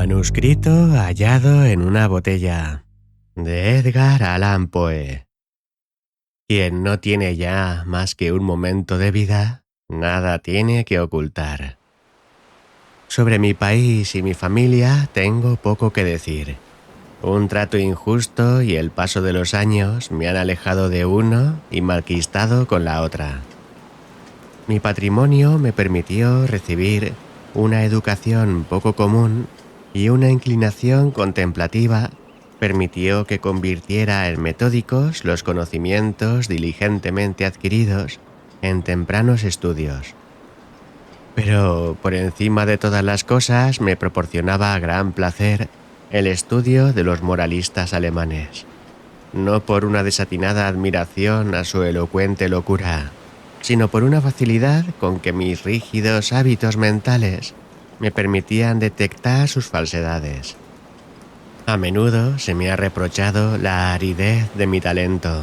Manuscrito hallado en una botella, de Edgar Allan Poe. Quien no tiene ya más que un momento de vida, nada tiene que ocultar. Sobre mi país y mi familia tengo poco que decir. Un trato injusto y el paso de los años me han alejado de uno y malquistado con la otra. Mi patrimonio me permitió recibir una educación poco común y una inclinación contemplativa permitió que convirtiera en metódicos los conocimientos diligentemente adquiridos en tempranos estudios. Pero por encima de todas las cosas me proporcionaba gran placer el estudio de los moralistas alemanes, no por una desatinada admiración a su elocuente locura, sino por una facilidad con que mis rígidos hábitos mentales me permitían detectar sus falsedades. A menudo se me ha reprochado la aridez de mi talento.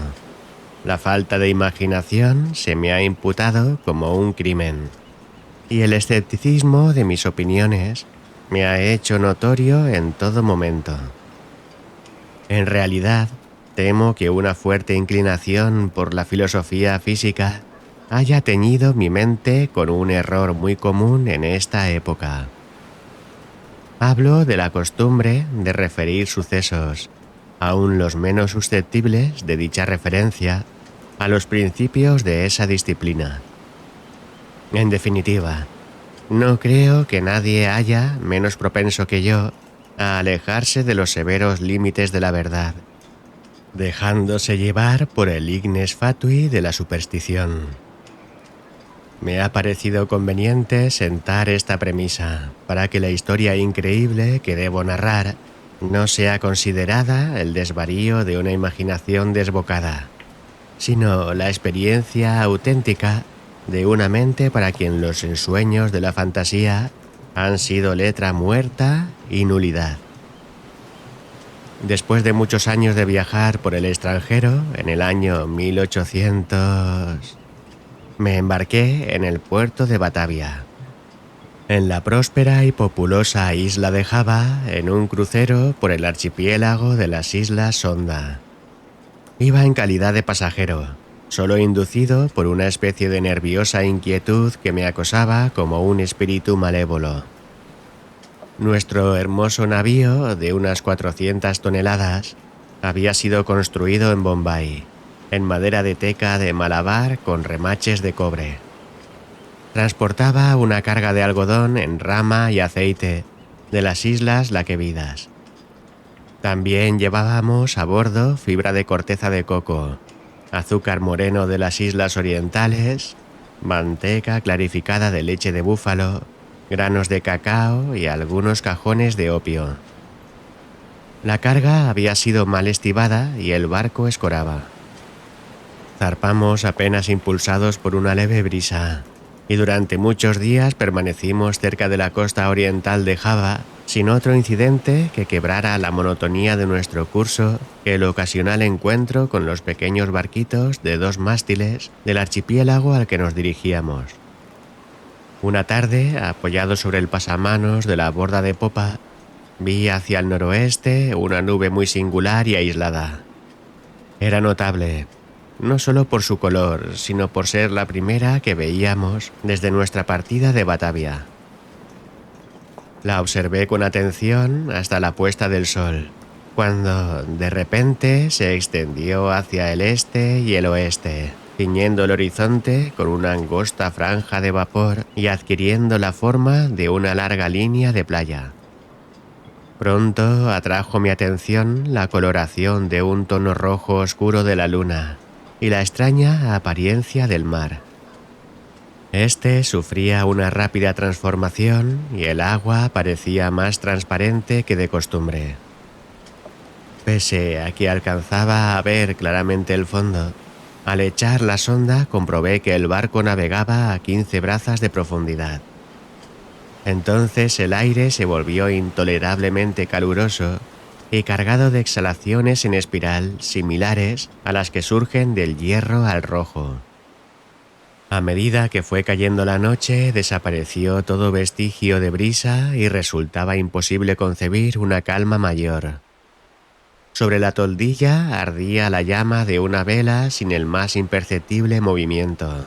La falta de imaginación se me ha imputado como un crimen. Y el escepticismo de mis opiniones me ha hecho notorio en todo momento. En realidad, temo que una fuerte inclinación por la filosofía física haya teñido mi mente con un error muy común en esta época. Hablo de la costumbre de referir sucesos, aun los menos susceptibles de dicha referencia, a los principios de esa disciplina. En definitiva, no creo que nadie haya menos propenso que yo a alejarse de los severos límites de la verdad, dejándose llevar por el ignes fatui de la superstición. Me ha parecido conveniente sentar esta premisa para que la historia increíble que debo narrar no sea considerada el desvarío de una imaginación desbocada, sino la experiencia auténtica de una mente para quien los ensueños de la fantasía han sido letra muerta y nulidad. Después de muchos años de viajar por el extranjero, en el año 1800... me embarqué en el puerto de Batavia, en la próspera y populosa isla de Java, en un crucero por el archipiélago de las Islas Sonda. Iba en calidad de pasajero, solo inducido por una especie de nerviosa inquietud que me acosaba como un espíritu malévolo. Nuestro hermoso navío, de unas 400 toneladas, había sido construido en Bombay, en madera de teca de Malabar con remaches de cobre. Transportaba una carga de algodón en rama y aceite de las islas Laquevidas. También llevábamos a bordo fibra de corteza de coco, azúcar moreno de las islas orientales, manteca clarificada de leche de búfalo, granos de cacao y algunos cajones de opio. La carga había sido mal estibada y el barco escoraba. Zarpamos apenas impulsados por una leve brisa, y durante muchos días permanecimos cerca de la costa oriental de Java, sin otro incidente que quebrara la monotonía de nuestro curso que el ocasional encuentro con los pequeños barquitos de 2 mástiles del archipiélago al que nos dirigíamos. Una tarde, apoyado sobre el pasamanos de la borda de popa, vi hacia el noroeste una nube muy singular y aislada. Era notable, no solo por su color, sino por ser la primera que veíamos desde nuestra partida de Batavia. La observé con atención hasta la puesta del sol, cuando de repente se extendió hacia el este y el oeste, ciñendo el horizonte con una angosta franja de vapor y adquiriendo la forma de una larga línea de playa. Pronto atrajo mi atención la coloración de un tono rojo oscuro de la luna y la extraña apariencia del mar. Este sufría una rápida transformación y el agua parecía más transparente que de costumbre. Pese a que alcanzaba a ver claramente el fondo, al echar la sonda comprobé que el barco navegaba a 15 brazas de profundidad. Entonces el aire se volvió intolerablemente caluroso y cargado de exhalaciones en espiral similares a las que surgen del hierro al rojo. A medida que fue cayendo la noche, desapareció todo vestigio de brisa y resultaba imposible concebir una calma mayor. Sobre la toldilla ardía la llama de una vela sin el más imperceptible movimiento.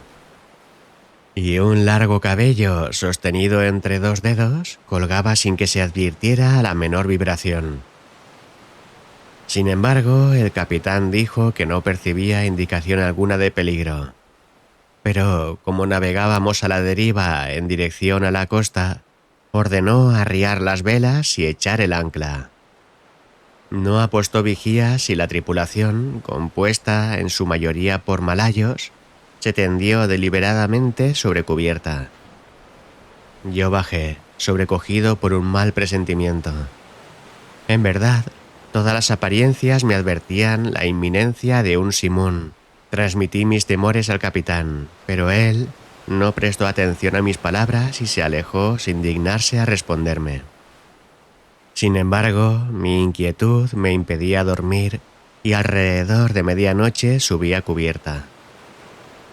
Y un largo cabello, sostenido entre dos dedos, colgaba sin que se advirtiera la menor vibración. Sin embargo, el capitán dijo que no percibía indicación alguna de peligro. Pero, como navegábamos a la deriva en dirección a la costa, ordenó arriar las velas y echar el ancla. No apostó vigías y la tripulación, compuesta en su mayoría por malayos, se tendió deliberadamente sobre cubierta. Yo bajé, sobrecogido por un mal presentimiento. En verdad, todas las apariencias me advertían la inminencia de un simoún. Transmití mis temores al capitán, pero él no prestó atención a mis palabras y se alejó sin dignarse a responderme. Sin embargo, mi inquietud me impedía dormir y alrededor de medianoche subí a cubierta.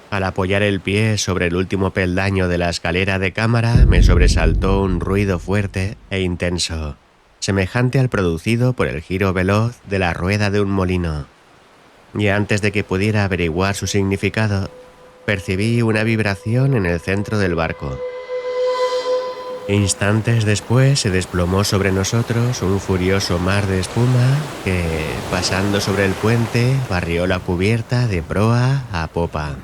Al apoyar el pie sobre el último peldaño de la escalera de cámara me sobresaltó un ruido fuerte e intenso, semejante al producido por el giro veloz de la rueda de un molino. Y antes de que pudiera averiguar su significado, percibí una vibración en el centro del barco. Instantes después se desplomó sobre nosotros un furioso mar de espuma que, pasando sobre el puente, barrió la cubierta de proa a popa.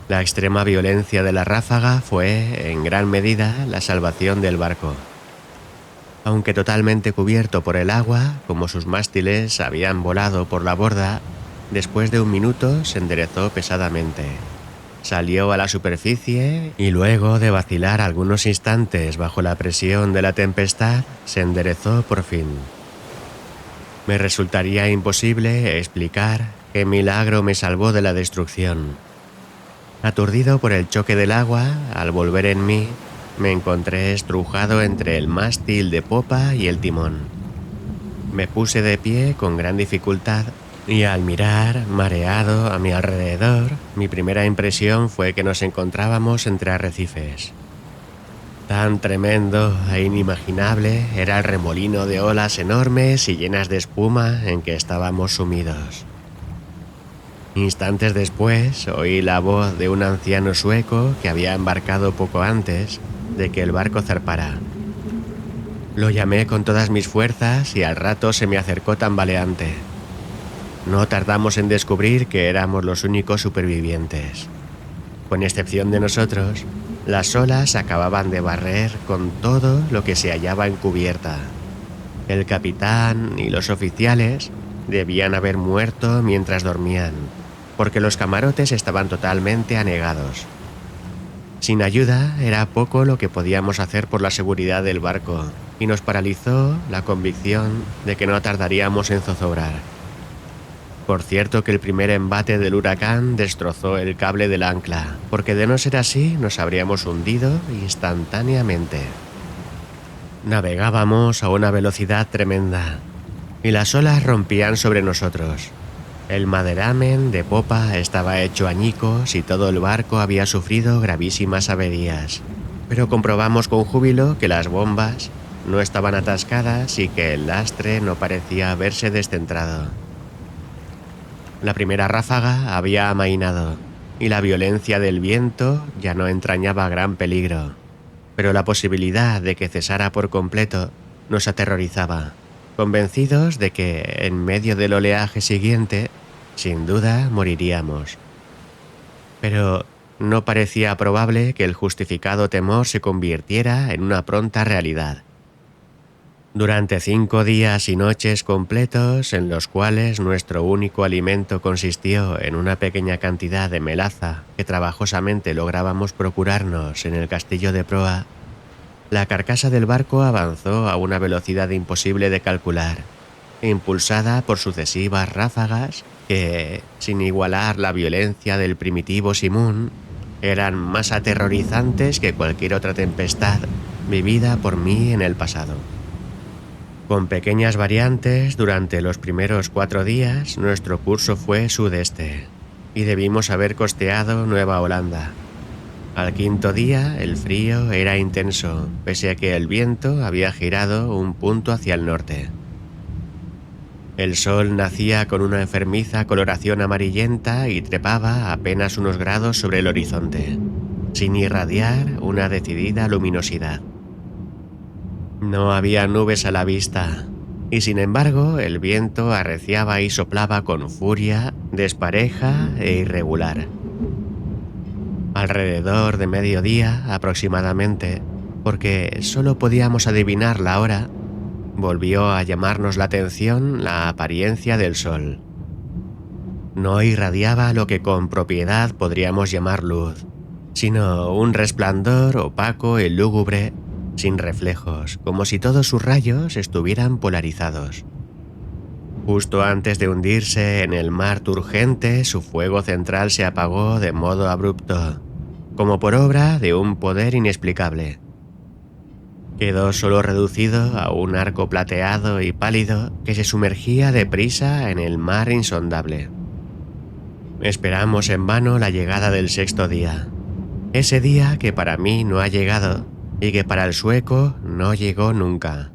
La extrema violencia de la ráfaga fue, en gran medida, la salvación del barco. Aunque totalmente cubierto por el agua, como sus mástiles habían volado por la borda, después de un minuto se enderezó pesadamente. Salió a la superficie y luego de vacilar algunos instantes bajo la presión de la tempestad, se enderezó por fin. Me resultaría imposible explicar qué milagro me salvó de la destrucción. Aturdido por el choque del agua, al volver en mí, me encontré estrujado entre el mástil de popa y el timón. Me puse de pie con gran dificultad y al mirar, mareado, a mi alrededor, mi primera impresión fue que nos encontrábamos entre arrecifes. Tan tremendo e inimaginable era el remolino de olas enormes y llenas de espuma en que estábamos sumidos. Instantes después oí la voz de un anciano sueco que había embarcado poco antes de que el barco zarpara. Lo llamé con todas mis fuerzas y al rato se me acercó tambaleante. No tardamos en descubrir que éramos los únicos supervivientes. Con excepción de nosotros, las olas acababan de barrer con todo lo que se hallaba en cubierta. El capitán y los oficiales debían haber muerto mientras dormían, porque los camarotes estaban totalmente anegados. Sin ayuda, era poco lo que podíamos hacer por la seguridad del barco, y nos paralizó la convicción de que no tardaríamos en zozobrar. Por cierto que el primer embate del huracán destrozó el cable del ancla, porque de no ser así nos habríamos hundido instantáneamente. Navegábamos a una velocidad tremenda, y las olas rompían sobre nosotros. El maderamen de popa estaba hecho añicos y todo el barco había sufrido gravísimas averías. Pero comprobamos con júbilo que las bombas no estaban atascadas y que el lastre no parecía haberse descentrado. La primera ráfaga había amainado y la violencia del viento ya no entrañaba gran peligro, pero la posibilidad de que cesara por completo nos aterrorizaba, convencidos de que en medio del oleaje siguiente, sin duda, moriríamos. Pero no parecía probable que el justificado temor se convirtiera en una pronta realidad. Durante 5 días y noches completos, en los cuales nuestro único alimento consistió en una pequeña cantidad de melaza que trabajosamente lográbamos procurarnos en el castillo de proa, la carcasa del barco avanzó a una velocidad imposible de calcular, impulsada por sucesivas ráfagas que, sin igualar la violencia del primitivo simoún, eran más aterrorizantes que cualquier otra tempestad vivida por mí en el pasado. Con pequeñas variantes, durante los primeros 4 días, nuestro curso fue sudeste. y debimos haber costeado Nueva Holanda. Al quinto día el frío era intenso, pese a que el viento había girado un punto hacia el norte. El sol nacía con una enfermiza coloración amarillenta y trepaba apenas unos grados sobre el horizonte, sin irradiar una decidida luminosidad. No había nubes a la vista, y sin embargo el viento arreciaba y soplaba con furia despareja e irregular. Alrededor de mediodía aproximadamente, porque solo podíamos adivinar la hora, volvió a llamarnos la atención la apariencia del sol. No irradiaba lo que con propiedad podríamos llamar luz, sino un resplandor opaco y lúgubre, sin reflejos, como si todos sus rayos estuvieran polarizados. Justo antes de hundirse en el mar turgente, su fuego central se apagó de modo abrupto, como por obra de un poder inexplicable. Quedó solo reducido a un arco plateado y pálido que se sumergía deprisa en el mar insondable. Esperamos en vano la llegada del sexto día, ese día que para mí no ha llegado y que para el sueco no llegó nunca.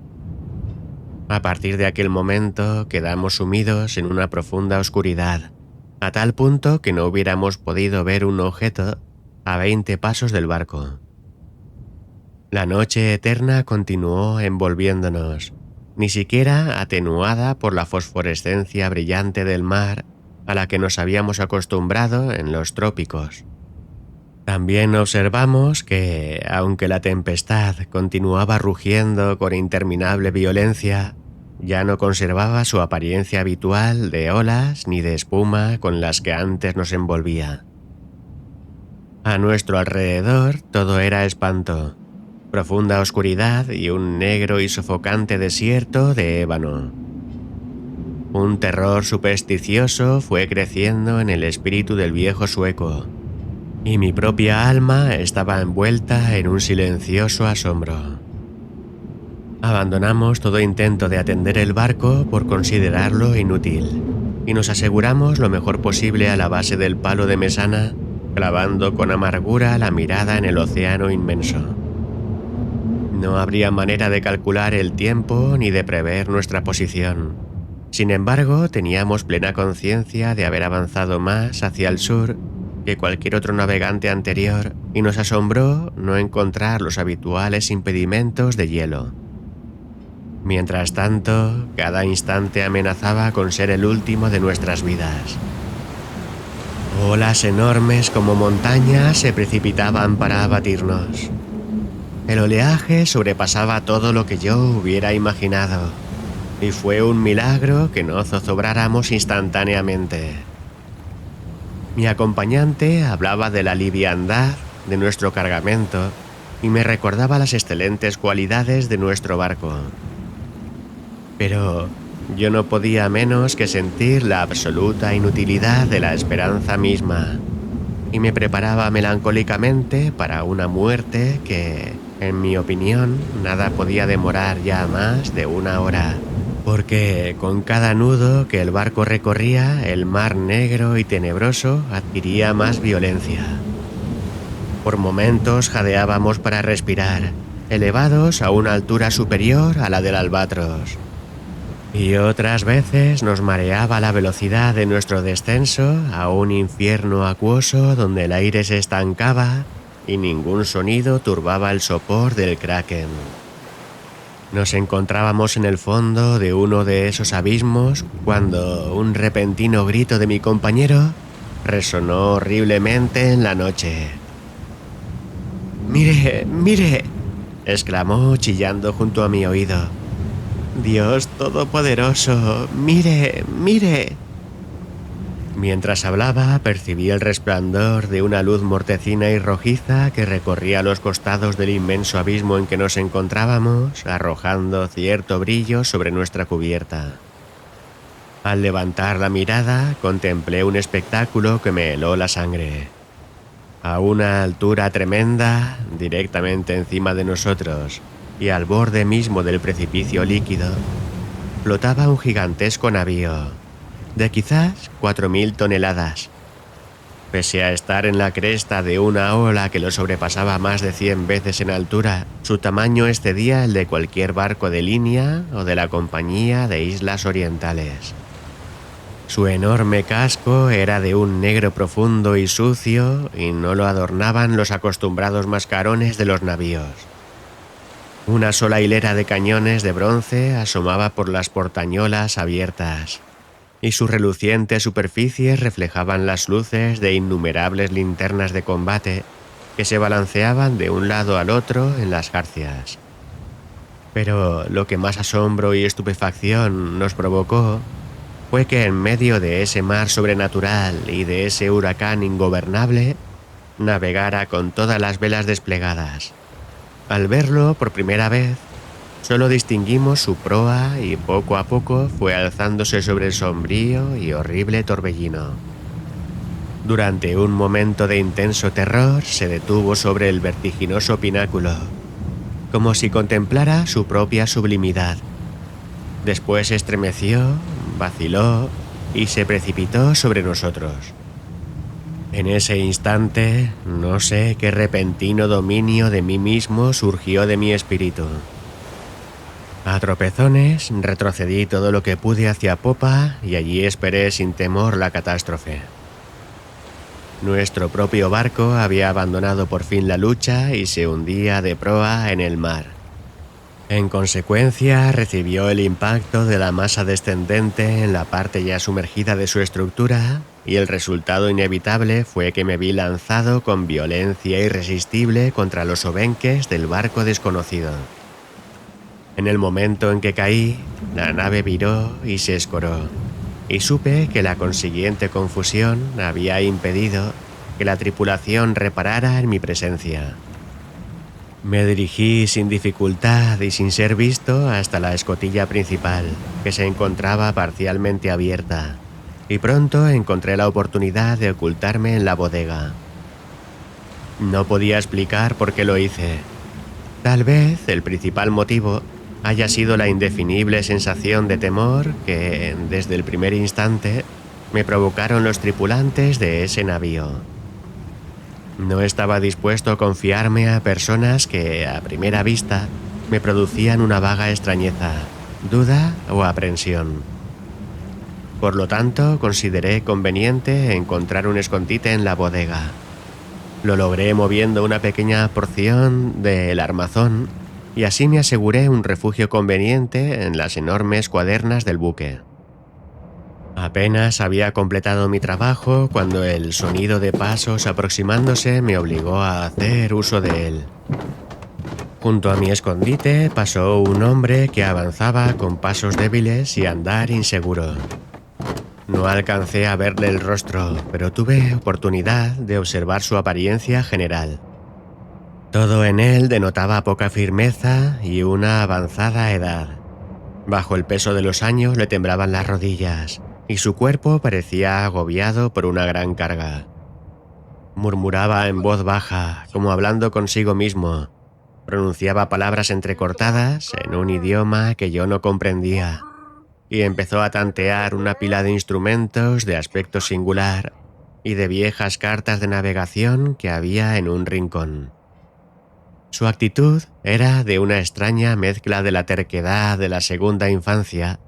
A partir de aquel momento quedamos sumidos en una profunda oscuridad, a tal punto que no hubiéramos podido ver un objeto a 20 pasos del barco. La noche eterna continuó envolviéndonos, ni siquiera atenuada por la fosforescencia brillante del mar a la que nos habíamos acostumbrado en los trópicos. También observamos que, aunque la tempestad continuaba rugiendo con interminable violencia, ya no conservaba su apariencia habitual de olas ni de espuma con las que antes nos envolvía. A nuestro alrededor todo era espanto, profunda oscuridad y un negro y sofocante desierto de ébano. Un terror supersticioso fue creciendo en el espíritu del viejo sueco, y mi propia alma estaba envuelta en un silencioso asombro. Abandonamos todo intento de atender el barco por considerarlo inútil, y nos aseguramos lo mejor posible a la base del palo de mesana, clavando con amargura la mirada en el océano inmenso. No habría manera de calcular el tiempo ni de prever nuestra posición. Sin embargo, teníamos plena conciencia de haber avanzado más hacia el sur que cualquier otro navegante anterior, y nos asombró no encontrar los habituales impedimentos de hielo. Mientras tanto, cada instante amenazaba con ser el último de nuestras vidas. Olas enormes como montañas se precipitaban para abatirnos. El oleaje sobrepasaba todo lo que yo hubiera imaginado, y fue un milagro que no zozobráramos instantáneamente. Mi acompañante hablaba de la liviandad de nuestro cargamento y me recordaba las excelentes cualidades de nuestro barco. Pero yo no podía menos que sentir la absoluta inutilidad de la esperanza misma, y me preparaba melancólicamente para una muerte que, en mi opinión, nada podía demorar ya más de una hora, porque con cada nudo que el barco recorría, el mar negro y tenebroso adquiría más violencia. Por momentos jadeábamos para respirar, elevados a una altura superior a la del albatros. Y otras veces nos mareaba la velocidad de nuestro descenso a un infierno acuoso donde el aire se estancaba y ningún sonido turbaba el sopor del kraken. Nos encontrábamos en el fondo de uno de esos abismos cuando un repentino grito de mi compañero resonó horriblemente en la noche. «¡Mire, mire!», exclamó chillando junto a mi oído. «¡Dios Todopoderoso! ¡Mire, mire!». Mientras hablaba, percibí el resplandor de una luz mortecina y rojiza que recorría los costados del inmenso abismo en que nos encontrábamos, arrojando cierto brillo sobre nuestra cubierta. Al levantar la mirada, contemplé un espectáculo que me heló la sangre. A una altura tremenda, directamente encima de nosotros, y al borde mismo del precipicio líquido, flotaba un gigantesco navío, de quizás 4000 toneladas, Pese a estar en la cresta de una ola que lo sobrepasaba más de 100 veces en altura, su tamaño excedía el de cualquier barco de línea o de la Compañía de Islas Orientales. Su enorme casco era de un negro profundo y sucio y no lo adornaban los acostumbrados mascarones de los navíos. Una sola hilera de cañones de bronce asomaba por las portañolas abiertas, y sus relucientes superficies reflejaban las luces de innumerables linternas de combate que se balanceaban de un lado al otro en las jarcias. Pero lo que más asombro y estupefacción nos provocó fue que en medio de ese mar sobrenatural y de ese huracán ingobernable, navegara con todas las velas desplegadas. Al verlo por primera vez, solo distinguimos su proa y poco a poco fue alzándose sobre el sombrío y horrible torbellino. Durante un momento de intenso terror se detuvo sobre el vertiginoso pináculo, como si contemplara su propia sublimidad. Después estremeció, vaciló y se precipitó sobre nosotros. En ese instante, no sé qué repentino dominio de mí mismo surgió de mi espíritu. A tropezones retrocedí todo lo que pude hacia popa y allí esperé sin temor la catástrofe. Nuestro propio barco había abandonado por fin la lucha y se hundía de proa en el mar. En consecuencia, recibió el impacto de la masa descendente en la parte ya sumergida de su estructura y el resultado inevitable fue que me vi lanzado con violencia irresistible contra los obenques del barco desconocido. En el momento en que caí, la nave viró y se escoró, y supe que la consiguiente confusión había impedido que la tripulación reparara en mi presencia. Me dirigí sin dificultad y sin ser visto hasta la escotilla principal, que se encontraba parcialmente abierta, y pronto encontré la oportunidad de ocultarme en la bodega. No podía explicar por qué lo hice. Tal vez el principal motivo haya sido la indefinible sensación de temor que, desde el primer instante, me provocaron los tripulantes de ese navío. No estaba dispuesto a confiarme a personas que, a primera vista, me producían una vaga extrañeza, duda o aprensión. Por lo tanto, consideré conveniente encontrar un escondite en la bodega. Lo logré moviendo una pequeña porción del armazón y así me aseguré un refugio conveniente en las enormes cuadernas del buque. Apenas había completado mi trabajo cuando el sonido de pasos aproximándose me obligó a hacer uso de él. Junto a mi escondite pasó un hombre que avanzaba con pasos débiles y andar inseguro. No alcancé a verle el rostro, pero tuve oportunidad de observar su apariencia general. Todo en él denotaba poca firmeza y una avanzada edad. Bajo el peso de los años le temblaban las rodillas y su cuerpo parecía agobiado por una gran carga. Murmuraba en voz baja, como hablando consigo mismo. Pronunciaba palabras entrecortadas en un idioma que yo no comprendía y empezó a tantear una pila de instrumentos de aspecto singular y de viejas cartas de navegación que había en un rincón. Su actitud era de una extraña mezcla de la terquedad de la segunda infancia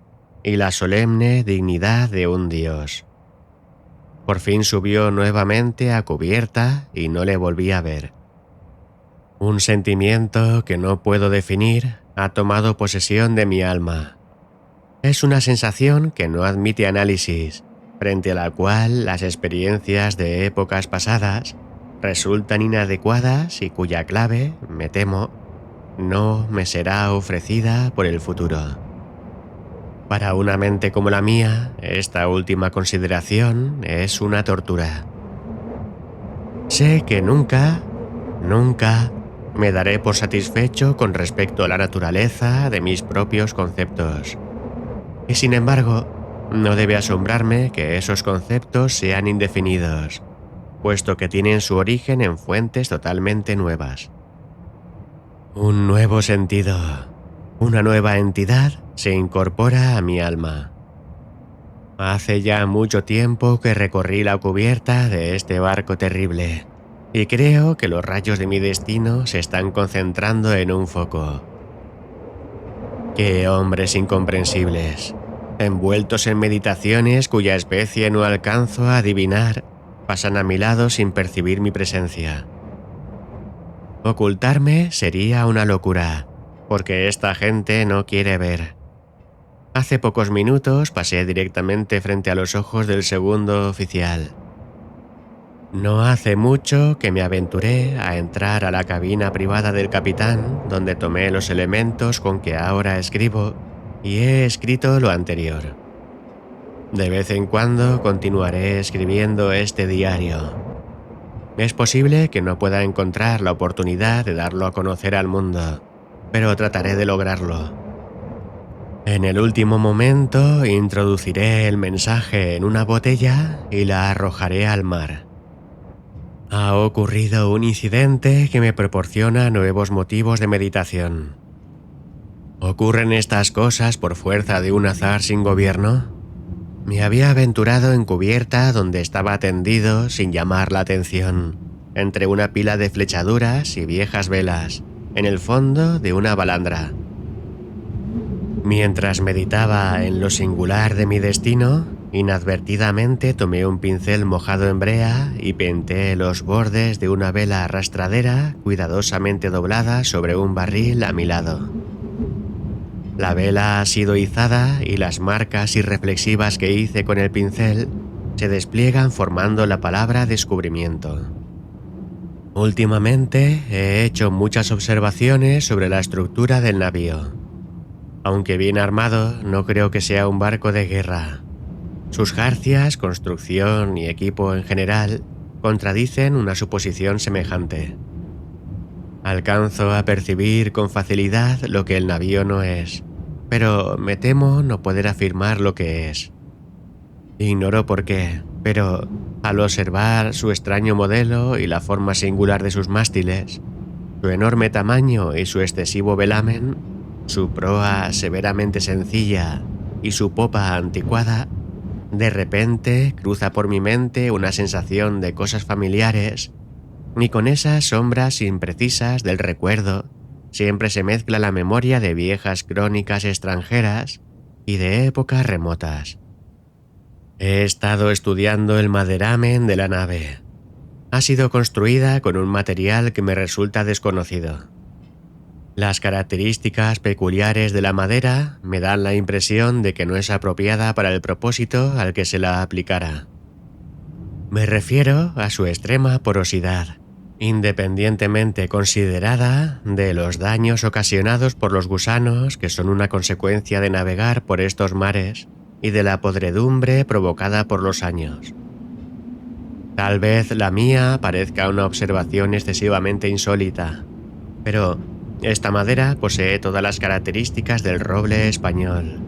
y la solemne dignidad de un dios. Por fin subió nuevamente a cubierta y no le volví a ver. Un sentimiento que no puedo definir ha tomado posesión de mi alma. Es una sensación que no admite análisis, frente a la cual las experiencias de épocas pasadas resultan inadecuadas y cuya clave, me temo, no me será ofrecida por el futuro. Para una mente como la mía, esta última consideración es una tortura. Sé que nunca me daré por satisfecho con respecto a la naturaleza de mis propios conceptos. Y sin embargo, no debe asombrarme que esos conceptos sean indefinidos, puesto que tienen su origen en fuentes totalmente nuevas. Un nuevo sentido, una nueva entidad se incorpora a mi alma. Hace ya mucho tiempo que recorrí la cubierta de este barco terrible, y creo que los rayos de mi destino se están concentrando en un foco. ¡Qué hombres incomprensibles! Envueltos en meditaciones cuya especie no alcanzo a adivinar, pasan a mi lado sin percibir mi presencia. Ocultarme sería una locura, porque esta gente no quiere ver. Hace pocos minutos pasé directamente frente a los ojos del segundo oficial. No hace mucho que me aventuré a entrar a la cabina privada del capitán, donde tomé los elementos con que ahora escribo, y he escrito lo anterior. De vez en cuando continuaré escribiendo este diario. Es posible que no pueda encontrar la oportunidad de darlo a conocer al mundo, pero trataré de lograrlo. En el último momento introduciré el mensaje en una botella y la arrojaré al mar. Ha ocurrido un incidente que me proporciona nuevos motivos de meditación. ¿Ocurren estas cosas por fuerza de un azar sin gobierno? Me había aventurado en cubierta donde estaba tendido sin llamar la atención, entre una pila de flechaduras y viejas velas, en el fondo de una balandra. Mientras meditaba en lo singular de mi destino, inadvertidamente tomé un pincel mojado en brea y pinté los bordes de una vela arrastradera cuidadosamente doblada sobre un barril a mi lado. La vela ha sido izada y las marcas irreflexivas que hice con el pincel se despliegan formando la palabra descubrimiento. Últimamente he hecho muchas observaciones sobre la estructura del navío. Aunque bien armado, no creo que sea un barco de guerra. Sus jarcias, construcción y equipo en general contradicen una suposición semejante. Alcanzo a percibir con facilidad lo que el navío no es, pero me temo no poder afirmar lo que es. Ignoro por qué, pero al observar su extraño modelo y la forma singular de sus mástiles, su enorme tamaño y su excesivo velamen, su proa severamente sencilla y su popa anticuada, de repente cruza por mi mente una sensación de cosas familiares, y con esas sombras imprecisas del recuerdo siempre se mezcla la memoria de viejas crónicas extranjeras y de épocas remotas. He estado estudiando el maderamen de la nave. Ha sido construida con un material que me resulta desconocido. Las características peculiares de la madera me dan la impresión de que no es apropiada para el propósito al que se la aplicara. Me refiero a su extrema porosidad, independientemente considerada de los daños ocasionados por los gusanos que son una consecuencia de navegar por estos mares y de la podredumbre provocada por los años. Tal vez la mía parezca una observación excesivamente insólita, pero esta madera posee todas las características del roble español,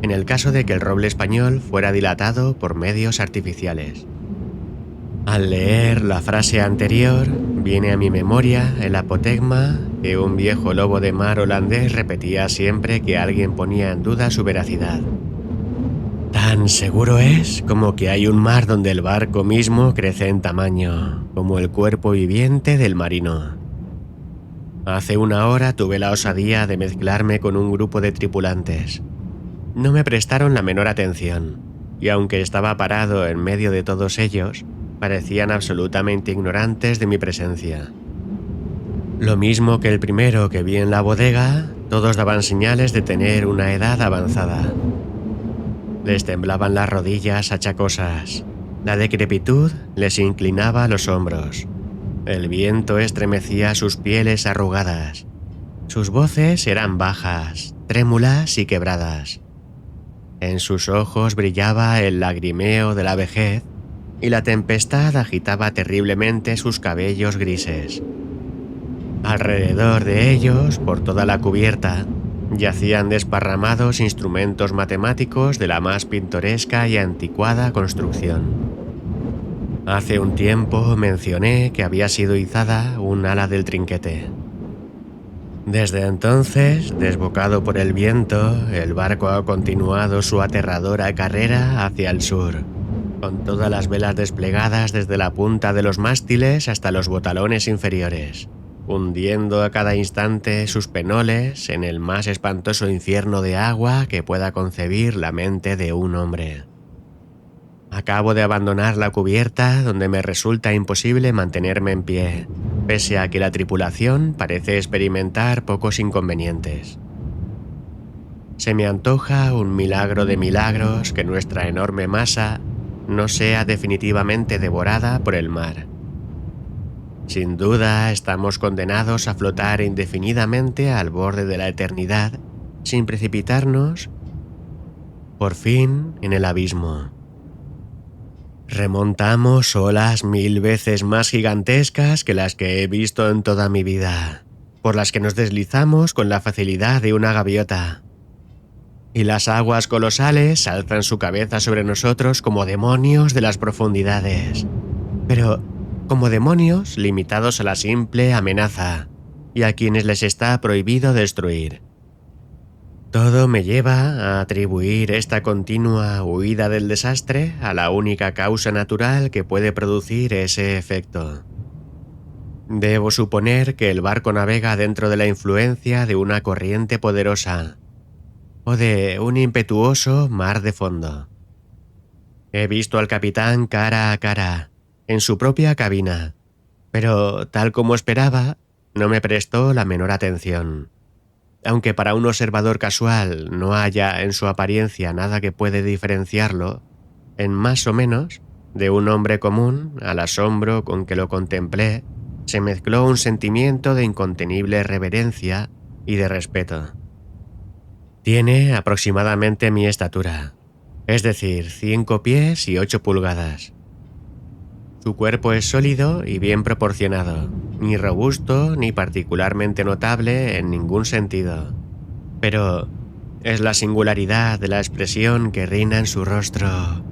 en el caso de que el roble español fuera dilatado por medios artificiales. Al leer la frase anterior, viene a mi memoria el apotegma que un viejo lobo de mar holandés repetía siempre que alguien ponía en duda su veracidad. Tan seguro es como que hay un mar donde el barco mismo crece en tamaño, como el cuerpo viviente del marino. Hace una hora tuve la osadía de mezclarme con un grupo de tripulantes. No me prestaron la menor atención, y aunque estaba parado en medio de todos ellos, parecían absolutamente ignorantes de mi presencia. Lo mismo que el primero que vi en la bodega, todos daban señales de tener una edad avanzada. Les temblaban las rodillas achacosas. La decrepitud les inclinaba los hombros. El viento estremecía sus pieles arrugadas. Sus voces eran bajas, trémulas y quebradas. En sus ojos brillaba el lagrimeo de la vejez y la tempestad agitaba terriblemente sus cabellos grises. Alrededor de ellos, por toda la cubierta, yacían desparramados instrumentos matemáticos de la más pintoresca y anticuada construcción. Hace un tiempo mencioné que había sido izada un ala del trinquete. Desde entonces, desbocado por el viento, el barco ha continuado su aterradora carrera hacia el sur, con todas las velas desplegadas desde la punta de los mástiles hasta los botalones inferiores, hundiendo a cada instante sus penoles en el más espantoso infierno de agua que pueda concebir la mente de un hombre. Acabo de abandonar la cubierta, donde me resulta imposible mantenerme en pie, pese a que la tripulación parece experimentar pocos inconvenientes. Se me antoja un milagro de milagros que nuestra enorme masa no sea definitivamente devorada por el mar. Sin duda, estamos condenados a flotar indefinidamente al borde de la eternidad, sin precipitarnos, por fin, en el abismo. Remontamos olas 1000 veces más gigantescas que las que he visto en toda mi vida, por las que nos deslizamos con la facilidad de una gaviota. Y las aguas colosales alzan su cabeza sobre nosotros como demonios de las profundidades. Pero como demonios limitados a la simple amenaza, y a quienes les está prohibido destruir. Todo me lleva a atribuir esta continua huida del desastre a la única causa natural que puede producir ese efecto. Debo suponer que el barco navega dentro de la influencia de una corriente poderosa, o de un impetuoso mar de fondo. He visto al capitán cara a cara, en su propia cabina, pero tal como esperaba, no me prestó la menor atención. Aunque para un observador casual no haya en su apariencia nada que puede diferenciarlo, en más o menos, de un hombre común, al asombro con que lo contemplé, se mezcló un sentimiento de incontenible reverencia y de respeto. Tiene aproximadamente mi estatura, es decir, 5 pies y 8 pulgadas. Su cuerpo es sólido y bien proporcionado, ni robusto ni particularmente notable en ningún sentido. Pero es la singularidad de la expresión que reina en su rostro.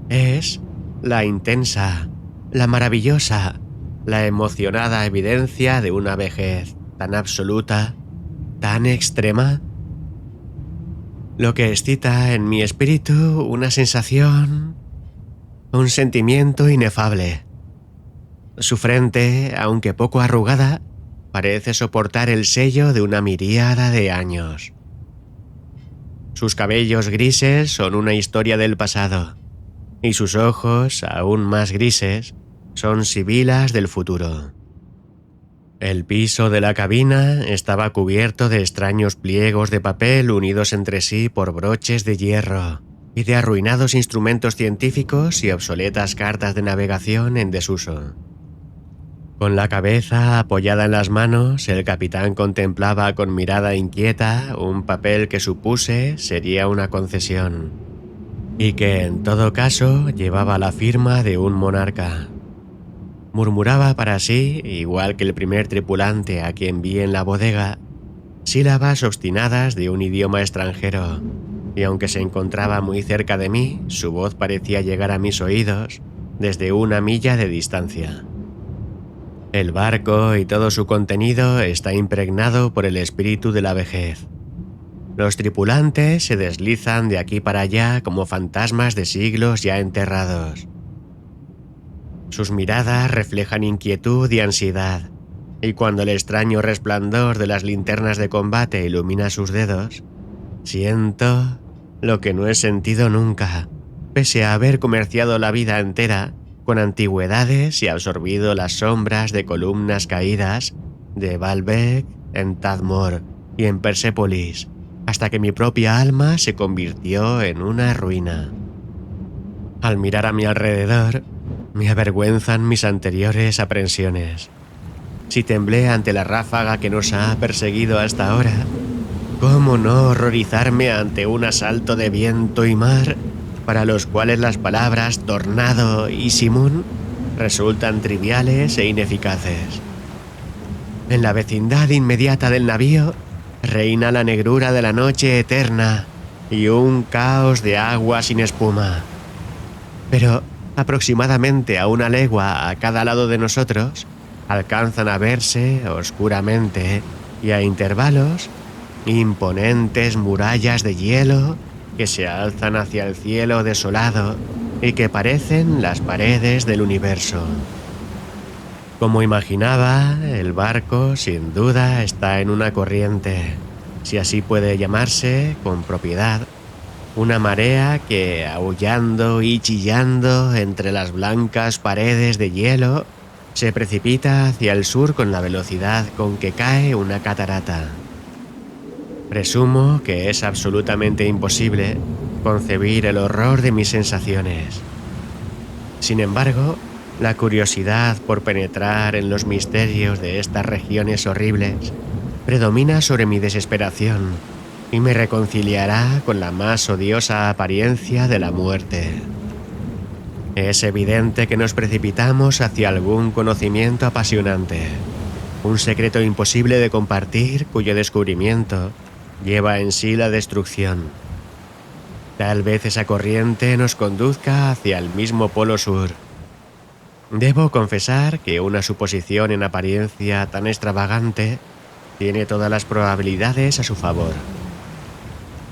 Es la intensa, la maravillosa, la emocionada evidencia de una vejez tan absoluta, tan extrema, lo que excita en mi espíritu una sensación, un sentimiento inefable. Su frente, aunque poco arrugada, parece soportar el sello de una miríada de años. Sus cabellos grises son una historia del pasado, y sus ojos, aún más grises, son sibilas del futuro. El piso de la cabina estaba cubierto de extraños pliegos de papel unidos entre sí por broches de hierro, y de arruinados instrumentos científicos y obsoletas cartas de navegación en desuso. Con la cabeza apoyada en las manos, el capitán contemplaba con mirada inquieta un papel que supuse sería una concesión, y que en todo caso llevaba la firma de un monarca. Murmuraba para sí, igual que el primer tripulante a quien vi en la bodega, sílabas obstinadas de un idioma extranjero, y aunque se encontraba muy cerca de mí, su voz parecía llegar a mis oídos desde 1 milla de distancia. El barco y todo su contenido está impregnado por el espíritu de la vejez. Los tripulantes se deslizan de aquí para allá como fantasmas de siglos ya enterrados. Sus miradas reflejan inquietud y ansiedad, y cuando el extraño resplandor de las linternas de combate ilumina sus dedos, siento lo que no he sentido nunca, pese a haber comerciado la vida entera con antigüedades y absorbido las sombras de columnas caídas de Baalbek, en Tadmor y en Persépolis, hasta que mi propia alma se convirtió en una ruina. Al mirar a mi alrededor, me avergüenzan mis anteriores aprensiones. Si temblé ante la ráfaga que nos ha perseguido hasta ahora, ¿cómo no horrorizarme ante un asalto de viento y mar para los cuales las palabras tornado y simón resultan triviales e ineficaces? En la vecindad inmediata del navío reina la negrura de la noche eterna y un caos de agua sin espuma. Pero aproximadamente a 1 legua a cada lado de nosotros alcanzan a verse oscuramente y a intervalos, imponentes murallas de hielo que se alzan hacia el cielo desolado y que parecen las paredes del universo. Como imaginaba, el barco sin duda está en una corriente, si así puede llamarse con propiedad, una marea que, aullando y chillando entre las blancas paredes de hielo, se precipita hacia el sur con la velocidad con que cae una catarata. Presumo que es absolutamente imposible concebir el horror de mis sensaciones. Sin embargo, la curiosidad por penetrar en los misterios de estas regiones horribles predomina sobre mi desesperación y me reconciliará con la más odiosa apariencia de la muerte. Es evidente que nos precipitamos hacia algún conocimiento apasionante, un secreto imposible de compartir cuyo descubrimiento lleva en sí la destrucción. Tal vez esa corriente nos conduzca hacia el mismo polo sur. Debo confesar que una suposición en apariencia tan extravagante tiene todas las probabilidades a su favor.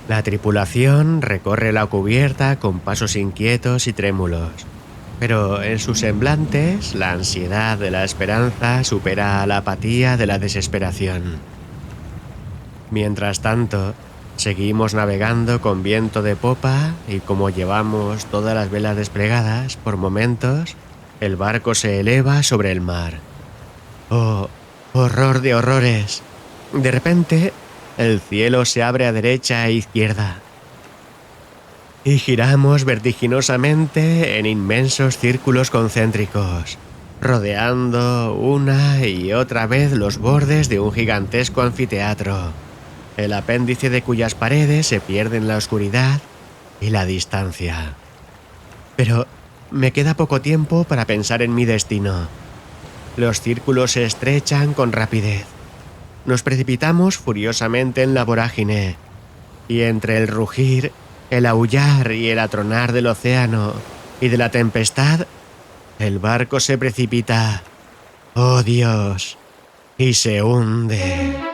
La tripulación recorre la cubierta con pasos inquietos y trémulos, pero en sus semblantes la ansiedad de la esperanza supera a la apatía de la desesperación. Mientras tanto, seguimos navegando con viento de popa y como llevamos todas las velas desplegadas, por momentos, el barco se eleva sobre el mar. ¡Oh, horror de horrores! De repente, el cielo se abre a derecha e izquierda y giramos vertiginosamente en inmensos círculos concéntricos, rodeando una y otra vez los bordes de un gigantesco anfiteatro, el apéndice de cuyas paredes se pierde en la oscuridad y la distancia. Pero me queda poco tiempo para pensar en mi destino. Los círculos se estrechan con rapidez. Nos precipitamos furiosamente en la vorágine, y entre el rugir, el aullar y el atronar del océano y de la tempestad, el barco se precipita, ¡oh Dios!, y se hunde.